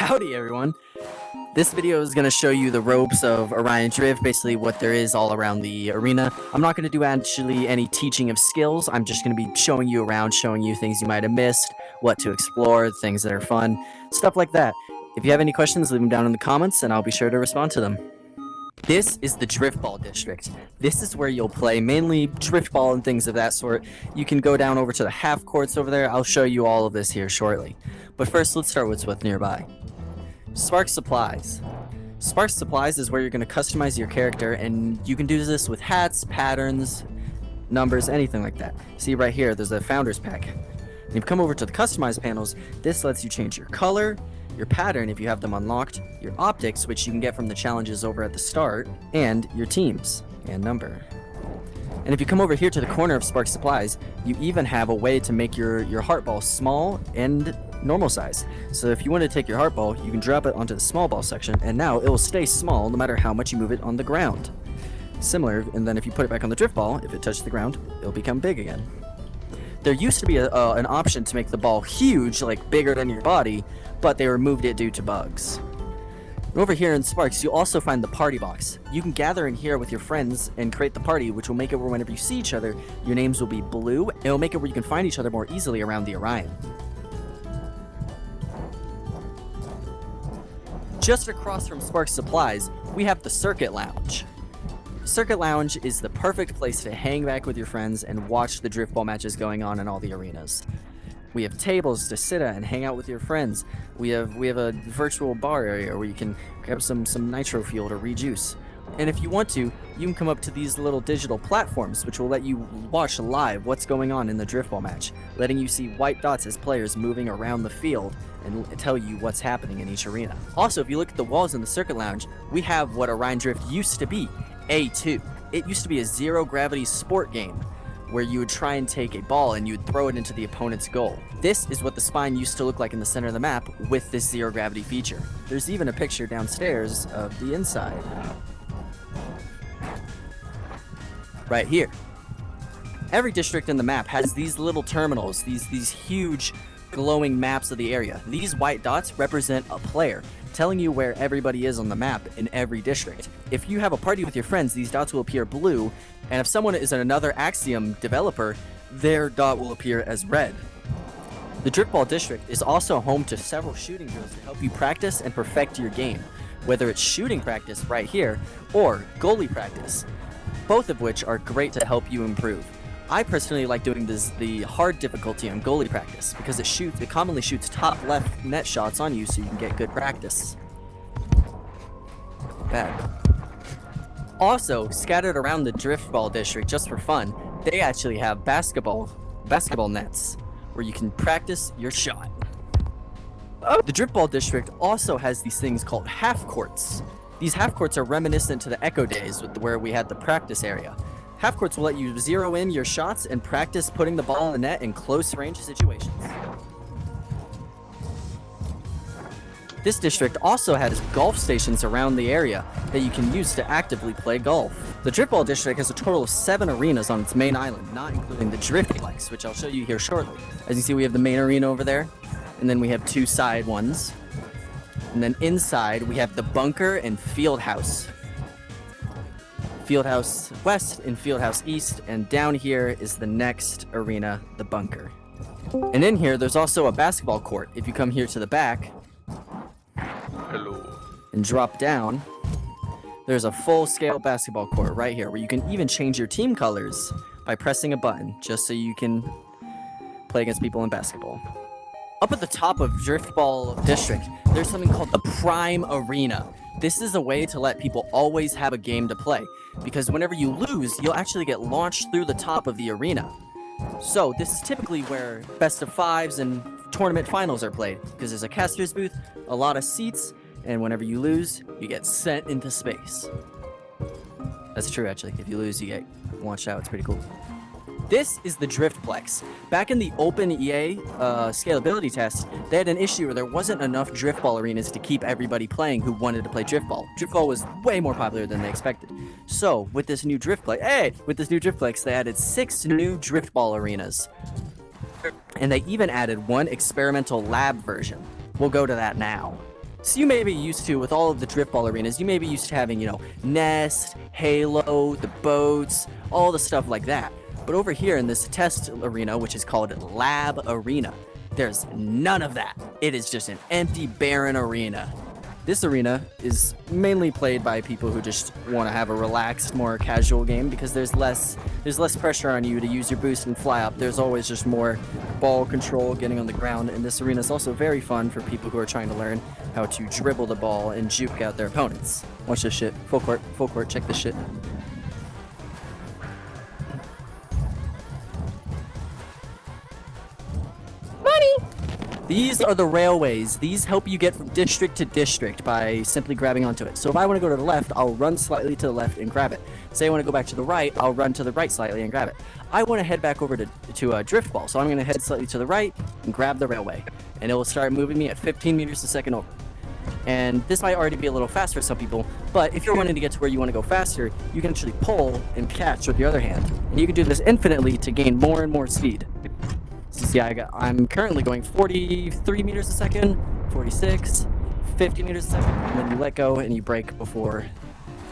Howdy everyone! This video is going to show you the ropes of Orion Drift, basically what there is all around the arena. I'm not going to do actually any teaching of skills, I'm just going to be showing you around, showing you things you might have missed, what to explore, things that are fun, stuff like that. If you have any questions, leave them down in the comments and I'll be sure to respond to them. This is the Driftball District. This is where you'll play mainly Driftball and things of that sort. You can go down over to the half courts over there. I'll show you all of this here shortly. But first, let's start with what's nearby. Spark Supplies. Spark Supplies is where you're going to customize your character, and you can do this with hats, patterns, numbers, anything like that. See right here, there's a Founders Pack. And if you come over to the Customize panels, this lets you change your color, your pattern if you have them unlocked, your optics, which you can get from the challenges over at the start, and your teams and number. And if you come over here to the corner of Spark Supplies, you even have a way to make your heart ball small and normal size. So if you want to take your heart ball, you can drop it onto the small ball section, and now it will stay small no matter how much you move it on the ground. Similar, and then if you put it back on the drift ball, if it touches the ground, it'll become big again. There used to be an option to make the ball huge, like bigger than your body, but they removed it due to bugs. Over here in Sparks, you'll also find the party box. You can gather in here with your friends and create the party, which will make it where whenever you see each other, your names will be blue, and it'll make it where you can find each other more easily around the Orion. Just across from Sparks Supplies, we have the Circuit Lounge. Circuit Lounge is the perfect place to hang back with your friends and watch the driftball matches going on in all the arenas. We have tables to sit at and hang out with your friends. We have a virtual bar area where you can grab some nitro fuel to rejuice. And if you want to, you can come up to these little digital platforms which will let you watch live what's going on in the driftball match, letting you see white dots as players moving around the field and tell you what's happening in each arena. Also, if you look at the walls in the Circuit Lounge, we have what Orion Drift used to be, A2. It used to be a zero-gravity sport game where you would try and take a ball and you would throw it into the opponent's goal. This is what the spine used to look like in the center of the map with this zero-gravity feature. There's even a picture downstairs of the inside. Right here. Every district in the map has these little terminals, these huge glowing maps of the area. These white dots represent a player, telling you where everybody is on the map in every district. If you have a party with your friends, these dots will appear blue, and if someone is another Axiom developer, their dot will appear as red. The Driftball District is also home to several shooting drills to help you practice and perfect your game, whether it's shooting practice right here, or goalie practice, both of which are great to help you improve. I personally like doing the hard difficulty on goalie practice because it commonly shoots top left net shots on you so you can get good practice. Bad. Also, scattered around the Driftball District just for fun, they actually have basketball nets where you can practice your shot. The Driftball District also has these things called half courts. These half courts are reminiscent to the Echo days where we had the practice area. Half courts will let you zero in your shots and practice putting the ball in the net in close range situations. This district also has golf stations around the area that you can use to actively play golf. The Driftball District has a total of 7 arenas on its main island, not including the Drift Plex, which I'll show you here shortly. As you see, we have the main arena over there, and then we have 2 side ones. And then inside, we have the Bunker and Fieldhouse. Fieldhouse West and Fieldhouse East, and down here is the next arena, the Bunker. And in here, there's also a basketball court. If you come here to the back, and drop down, there's a full-scale basketball court right here, where you can even change your team colors by pressing a button, just so you can play against people in basketball. Up at the top of Driftball District, there's something called the Prime Arena. This is a way to let people always have a game to play, because whenever you lose, you'll actually get launched through the top of the arena. So this is typically where best of 5s and tournament finals are played, because there's a caster's booth, a lot of seats, and whenever you lose, you get sent into space. That's true, actually. If you lose, you get launched out. It's pretty cool. This is the Driftplex. Back in the open EA scalability test, they had an issue where there wasn't enough driftball arenas to keep everybody playing who wanted to play driftball. Driftball was way more popular than they expected. So, with this new Driftplex, they added 6 new driftball arenas. And they even added one experimental lab version. We'll go to that now. So you may be used to, with all of the drift ball arenas, you may be used to having, you know, Nest, Halo, the boats, all the stuff like that. But over here in this test arena, which is called Lab Arena, there's none of that. It is just an empty, barren arena. This arena is mainly played by people who just want to have a relaxed, more casual game because there's less pressure on you to use your boost and fly up. There's always just more ball control getting on the ground, and this arena is also very fun for people who are trying to learn how to dribble the ball and juke out their opponents. Watch this shit. Full court, check this shit. These are the railways. These help you get from district to district by simply grabbing onto it. So if I want to go to the left, I'll run slightly to the left and grab it. Say I want to go back to the right, I'll run to the right slightly and grab it. I want to head back over to drift ball, so I'm going to head slightly to the right and grab the railway. And it will start moving me at 15 meters a second over. And this might already be a little fast for some people, but if you're wanting to get to where you want to go faster, you can actually pull and catch with the other hand. And you can do this infinitely to gain more and more speed. So see, I'm currently going 43 meters a second, 46, 50 meters a second, and then you let go and you brake before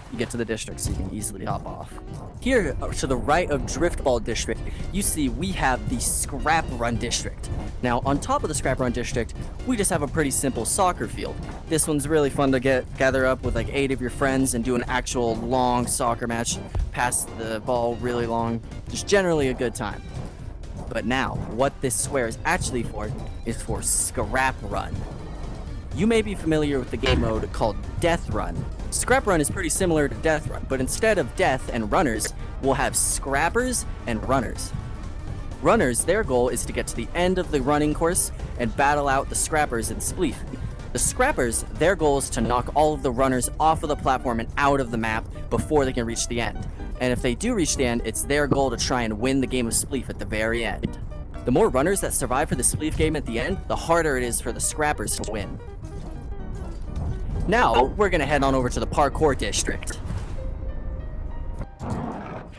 you get to the district so you can easily hop off. Here, to the right of Drift Ball District, you see we have the Scrap Run District. Now, on top of the Scrap Run District, we just have a pretty simple soccer field. This one's really fun to gather up with like 8 of your friends and do an actual long soccer match, pass the ball really long, just generally a good time. But now, what this square is actually for is for Scrap Run. You may be familiar with the game mode called Death Run. Scrap Run is pretty similar to Death Run, but instead of death and runners, we'll have scrappers and runners. Runners, their goal is to get to the end of the running course and battle out the scrappers in Spleef. The scrappers, their goal is to knock all of the runners off of the platform and out of the map before they can reach the end. And if they do reach the end, it's their goal to try and win the game of Spleef at the very end. The more runners that survive for the Spleef game at the end, the harder it is for the scrappers to win. Now, we're going to head on over to the Parkour District.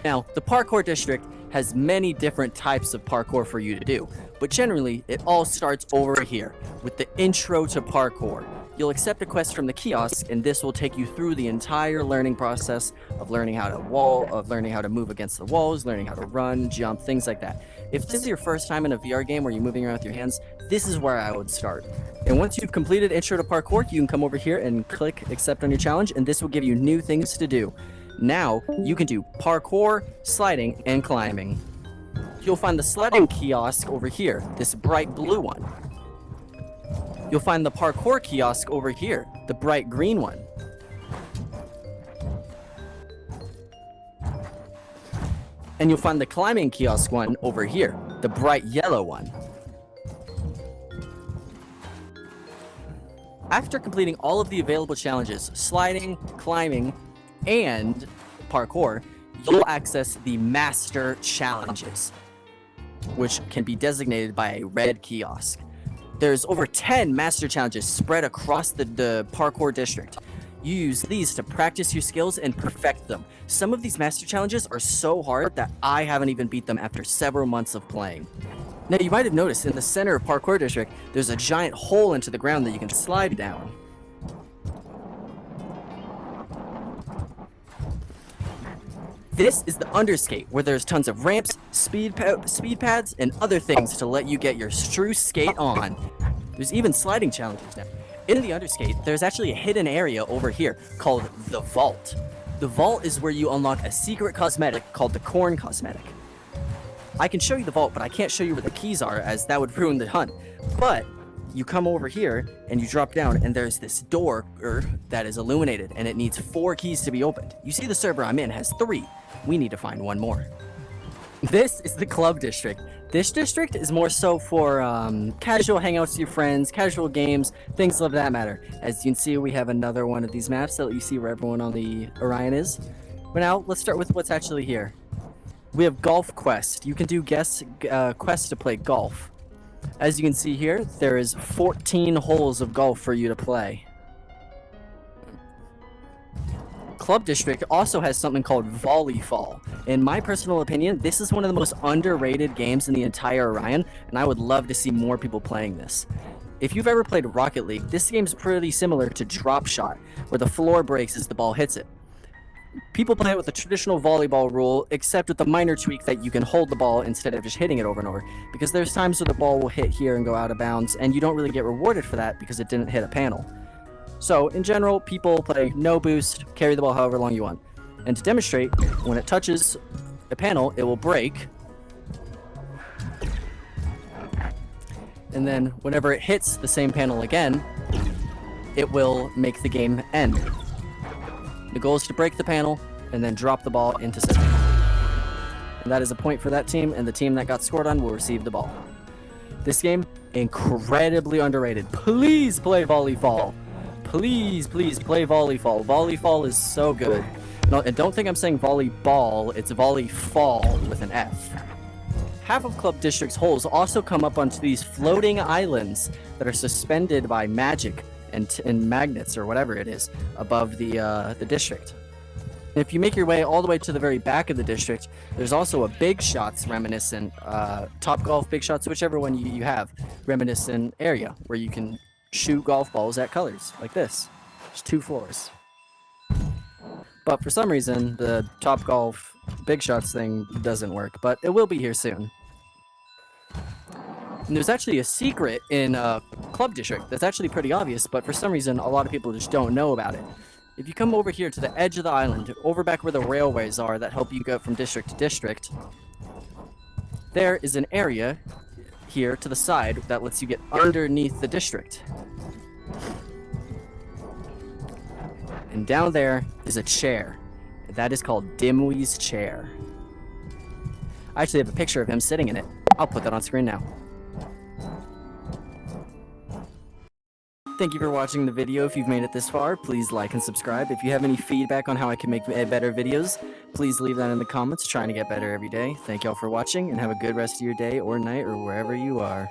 Now, the Parkour District has many different types of parkour for you to do, but generally, it all starts over here, with the Intro to Parkour. You'll accept a quest from the kiosk, and this will take you through the entire learning process of learning how to move against the walls, learning how to run, jump, things like that. If this is your first time in a VR game where you're moving around with your hands, this is where I would start. And once you've completed Intro to Parkour, you can come over here and click Accept on your challenge, and this will give you new things to do. Now, you can do parkour, sliding, and climbing. You'll find the sledding kiosk over here, this bright blue one. You'll find the parkour kiosk over here, the bright green one. And you'll find the climbing kiosk one over here, the bright yellow one. After completing all of the available challenges, sliding, climbing, and parkour, you'll access the Master Challenges, which can be designated by a red kiosk. There's over 10 Master Challenges spread across the Parkour District. You use these to practice your skills and perfect them. Some of these Master Challenges are so hard that I haven't even beat them after several months of playing. Now, you might have noticed in the center of Parkour District, there's a giant hole into the ground that you can slide down. This is the Underskate, where there's tons of ramps, speed pads, and other things to let you get your true skate on. There's even sliding challenges now. In the Underskate, there's actually a hidden area over here called the Vault. The Vault is where you unlock a secret cosmetic called the Corn Cosmetic. I can show you the Vault, but I can't show you where the keys are, as that would ruin the hunt. But you come over here and you drop down, and there's this door that is illuminated, and it needs 4 keys to be opened. You see the server I'm in has 3. We need to find 1 more. This is the Club District. This district is more so for casual hangouts with your friends, casual games, things of that matter. As you can see, we have another one of these maps that you see where everyone on the Orion is. But now, let's start with what's actually here. We have Golf Quest. You can do quests to play golf. As you can see here, there is 14 holes of golf for you to play. Club District also has something called Volleyball. In my personal opinion, this is one of the most underrated games in the entire Orion, and I would love to see more people playing this. If you've ever played Rocket League, this game's pretty similar to Drop Shot, where the floor breaks as the ball hits it. People play it with the traditional volleyball rule, except with the minor tweak that you can hold the ball instead of just hitting it over and over, because there's times where the ball will hit here and go out of bounds, and you don't really get rewarded for that because it didn't hit a panel. So, in general, people play no boost, carry the ball however long you want. And to demonstrate, when it touches a panel, it will break. And then, whenever it hits the same panel again, it will make the game end. The goal is to break the panel and then drop the ball into center. And that is a point for that team, and the team that got scored on will receive the ball. This game, incredibly underrated. Please play volleyball. Please play volleyball. Volleyball is so good. No, and don't think I'm saying volleyball, it's volleyfall with an F. Half of Club District's holes also come up onto these floating islands that are suspended by magic and magnets or whatever it is above the district. And if you make your way all the way to the very back of the district, there's also a Big Shots reminiscent, Top Golf, Big Shots, whichever one you have, reminiscent area where you can shoot golf balls at colors like this. There's 2 floors. But for some reason, the Top Golf Big Shots thing doesn't work, but it will be here soon. And there's actually a secret in Club District that's actually pretty obvious, but for some reason, a lot of people just don't know about it. If you come over here to the edge of the island, over back where the railways are that help you go from district to district, there is an area here to the side that lets you get underneath the district. And down there is a chair. That is called Dimwee's chair. I actually have a picture of him sitting in it. I'll put that on screen now. Thank you for watching the video. If you've made it this far, please like and subscribe. If you have any feedback on how I can make better videos, please leave that in the comments. Trying to get better every day. Thank y'all for watching, and have a good rest of your day or night or wherever you are.